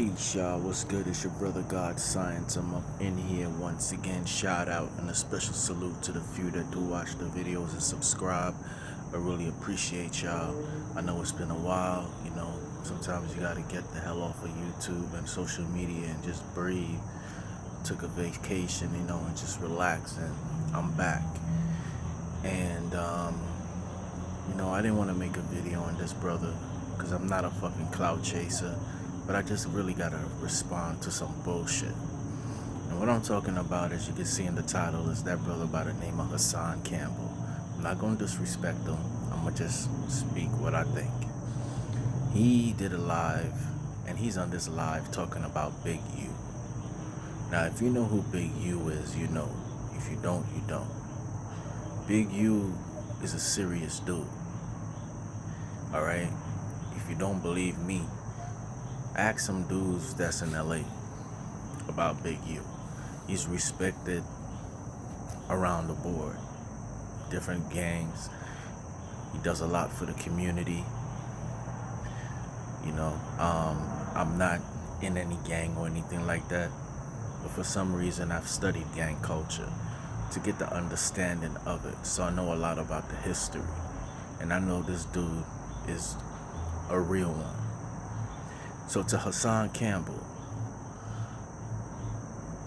Peace, y'all. What's good? It's your brother God Science. I'm up in here once again. Shout out and a special salute to the few that do watch the videos and subscribe. I really appreciate y'all. I know it's been a while, sometimes you gotta get the hell off of YouTube and social media and just breathe. Took a vacation, and just relax, and I'm back. And I didn't want to make a video on this brother because I'm not a fucking clout chaser, but I just really gotta respond to some bullshit. And what I'm talking about, as you can see in the title, is that brother by the name of Hassan Campbell. I'm not gonna disrespect him. I'm gonna just speak what I think. He did a live, and he's on this live talking about Big U. Now, if you know who Big U is, you know. If you don't, you don't. Big U is a serious dude. Alright? If you don't believe me, ask some dudes that's in LA about Big U. He's respected around the board. Different gangs. He does a lot for the community. I'm not in any gang or anything like that. But for some reason, I've studied gang culture to get the understanding of it. So I know a lot about the history. And I know this dude is a real one. So to Hassan Campbell,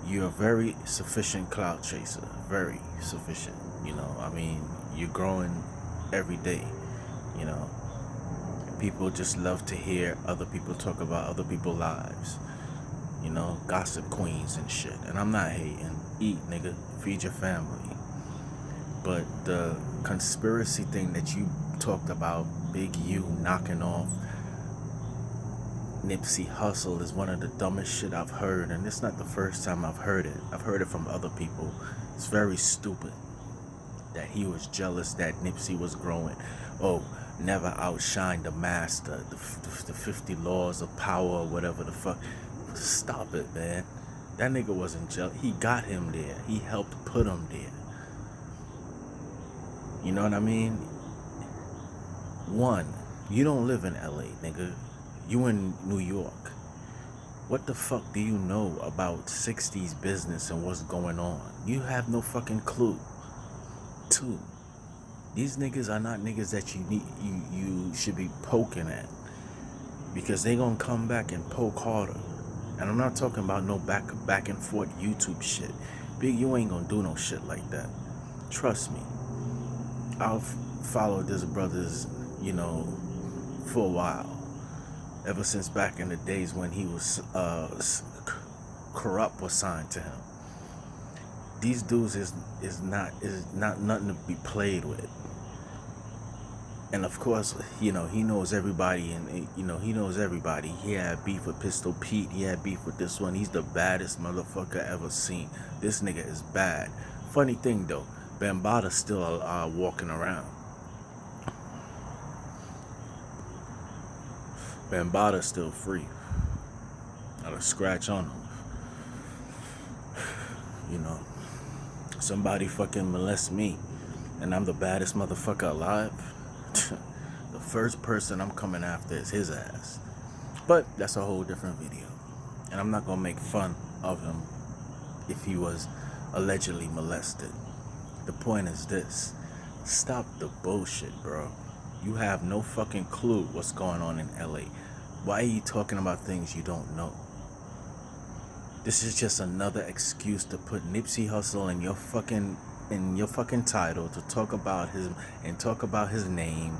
you're a very sufficient clout chaser. Very sufficient. You're growing every day. People just love to hear other people talk about other people's lives. Gossip queens and shit. And I'm not hating. Eat, nigga. Feed your family. But the conspiracy thing that you talked about, Big U knocking off Nipsey Hussle, is one of the dumbest shit I've heard. And it's not the first time I've heard it. I've heard it from other people. It's very stupid that he was jealous that Nipsey was growing. Oh, never outshine the master. The 50 laws of power or whatever the fuck. Stop it, man. That nigga wasn't jealous. He got him there. He helped put him there. You know what I mean? One, you don't live in LA, nigga. You in New York. What the fuck do you know about 60s business and what's going on? You have no fucking clue. Two, these niggas are not niggas that you should be poking at, because they gonna come back and poke harder. And I'm not talking about no back and forth YouTube shit. Big, you ain't gonna do no shit like that. Trust me. I've followed this brother's, for a while. Ever since back in the days when he was corrupt was signed to him. These dudes is not nothing to be played with. And of course, he knows everybody, and he knows everybody. He had beef with Pistol Pete. He had beef with this one. He's the baddest motherfucker ever seen. This nigga is bad. Funny thing though, Bambaataa still walking around. Bambaataa still free. Not a scratch on him. Somebody fucking molests me, and I'm the baddest motherfucker alive. The first person I'm coming after is his ass. But that's a whole different video. And I'm not gonna make fun of him if he was allegedly molested. The point is this. Stop the bullshit, bro. You have no fucking clue what's going on in LA. Why are you talking about things you don't know? This is just another excuse to put Nipsey Hussle in your fucking title, to talk about his name,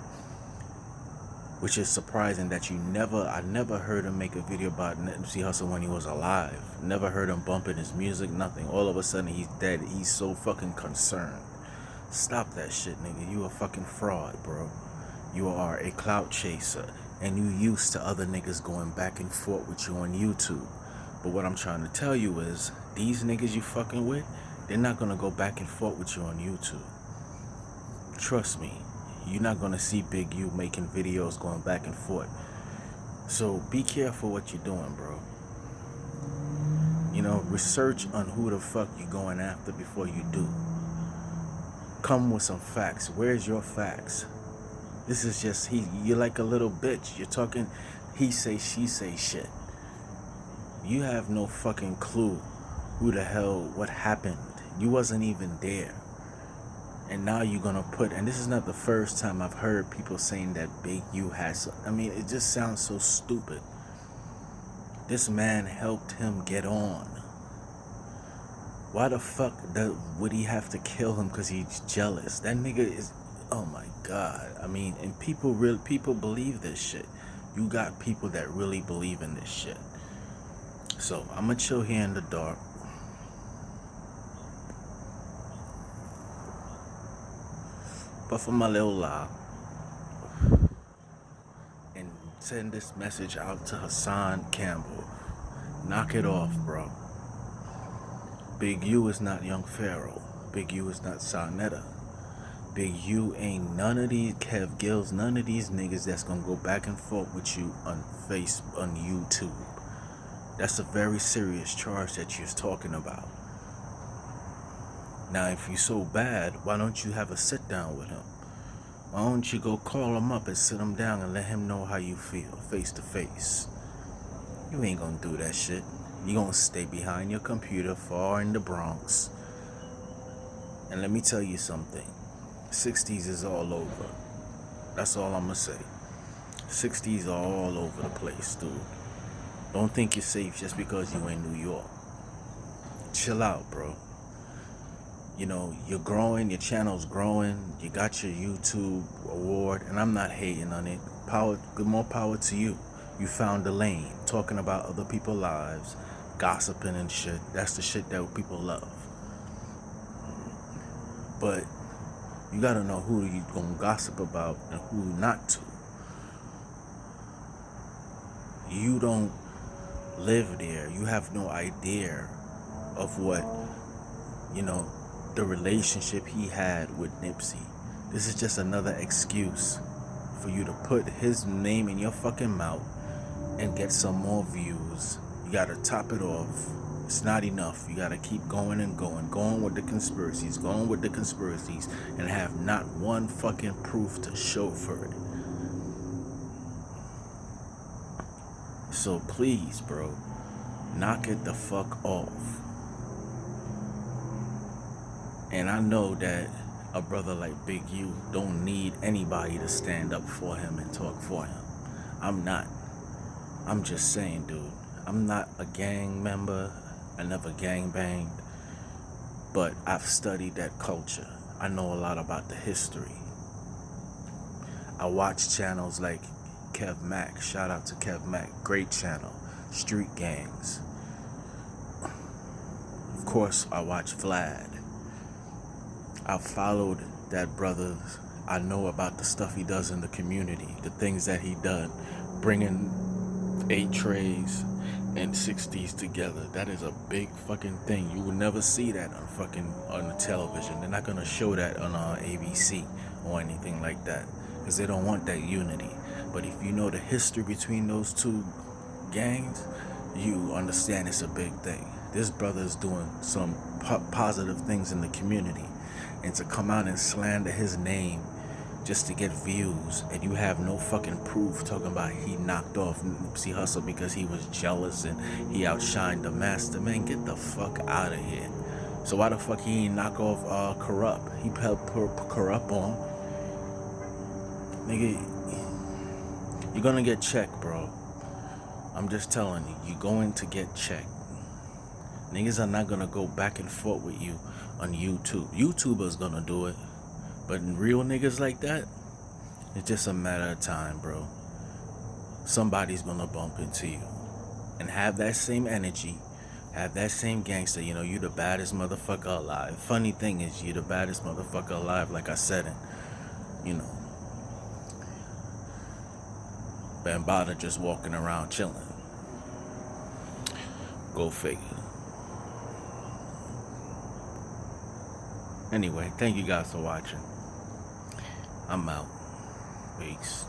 which is surprising that I never heard him make a video about Nipsey Hussle when he was alive. Never heard him bumping his music, nothing. All of a sudden he's dead. He's so fucking concerned. Stop that shit, nigga. You a fucking fraud, bro. You are a clout chaser, and you used to other niggas going back and forth with you on YouTube. But what I'm trying to tell you is, these niggas you fucking with, they're not gonna go back and forth with you on YouTube. Trust me, you're not gonna see Big U making videos going back and forth. So be careful what you're doing, bro. Research on who the fuck you going after before you do. Come with some facts. Where's your facts? This is just, you're like a little bitch. You're talking he say, she say shit. You have no fucking clue who the hell, what happened. You wasn't even there. And now you're gonna put, and this is not the first time I've heard people saying that Big U has, I mean, it just sounds so stupid. This man helped him get on. Why the fuck would he have to kill him because he's jealous? That nigga is, oh my God. I mean, and people believe this shit. You got people that really believe in this shit. So I'm gonna chill here in the dark. But for my little lie, and send this message out to Hassan Campbell. Knock it off, bro. Big U is not Young Pharaoh. Big U is not Sarnetta. Big U ain't none of these Kev Gills, none of these niggas that's gonna go back and forth with you on YouTube. That's a very serious charge that you're talking about. Now, if you're so bad, why don't you have a sit down with him? Why don't you go call him up and sit him down and let him know how you feel, face to face? You ain't gonna do that shit. You gonna stay behind your computer far in the Bronx. And let me tell you something. 60s is all over. That's all I'm gonna say. 60s are all over the place, dude. Don't think you're safe just because you in New York. Chill out, bro. You know, you're growing, your channel's growing, you got your YouTube award, and I'm not hating on it. More power to you. You found a lane, talking about other people's lives, gossiping and shit. That's the shit that people love. But you gotta know who you gonna gossip about and who not to. You don't live there. You have no idea of what, the relationship he had with Nipsey. This is just another excuse for you to put his name in your fucking mouth and get some more views. You gotta top it off. It's not enough. You gotta keep going and going with the conspiracies, and have not one fucking proof to show for it. So please, bro, knock it the fuck off. And I know that a brother like Big U don't need anybody to stand up for him and talk for him. I'm not. I'm just saying, dude. I'm not a gang member. I never gang banged. But I've studied that culture. I know a lot about the history. I watch channels like Kev Mack. Shout out to Kev Mack. Great channel. Street Gangs. Of course, I watch Vlad. I followed that brother. I know about the stuff he does in the community, the things that he done, bringing 8 trays and 60s together. That is a big fucking thing. You will never see that on the television. They're not gonna show that on ABC or anything like that because they don't want that unity. But if you know the history between those two gangs, you understand it's a big thing. This brother is doing some positive things in the community. And to come out and slander his name just to get views, and you have no fucking proof talking about he knocked off Nipsey Hussle because he was jealous and he outshined the master, man, get the fuck out of here. So why the fuck he ain't knock off Corrupt? He helped Corrupt on. Nigga, you're gonna get checked, bro. I'm just telling you, you're going to get checked. Niggas are not gonna go back and forth with you on YouTube. YouTubers gonna do it. But real niggas like that, it's just a matter of time, bro. Somebody's gonna bump into you. And have that same energy. Have that same gangster. You the baddest motherfucker alive. Funny thing is, you the baddest motherfucker alive, like I said it. Bambaataa just walking around chilling. Go figure. Anyway, thank you guys for watching. I'm out. Peace.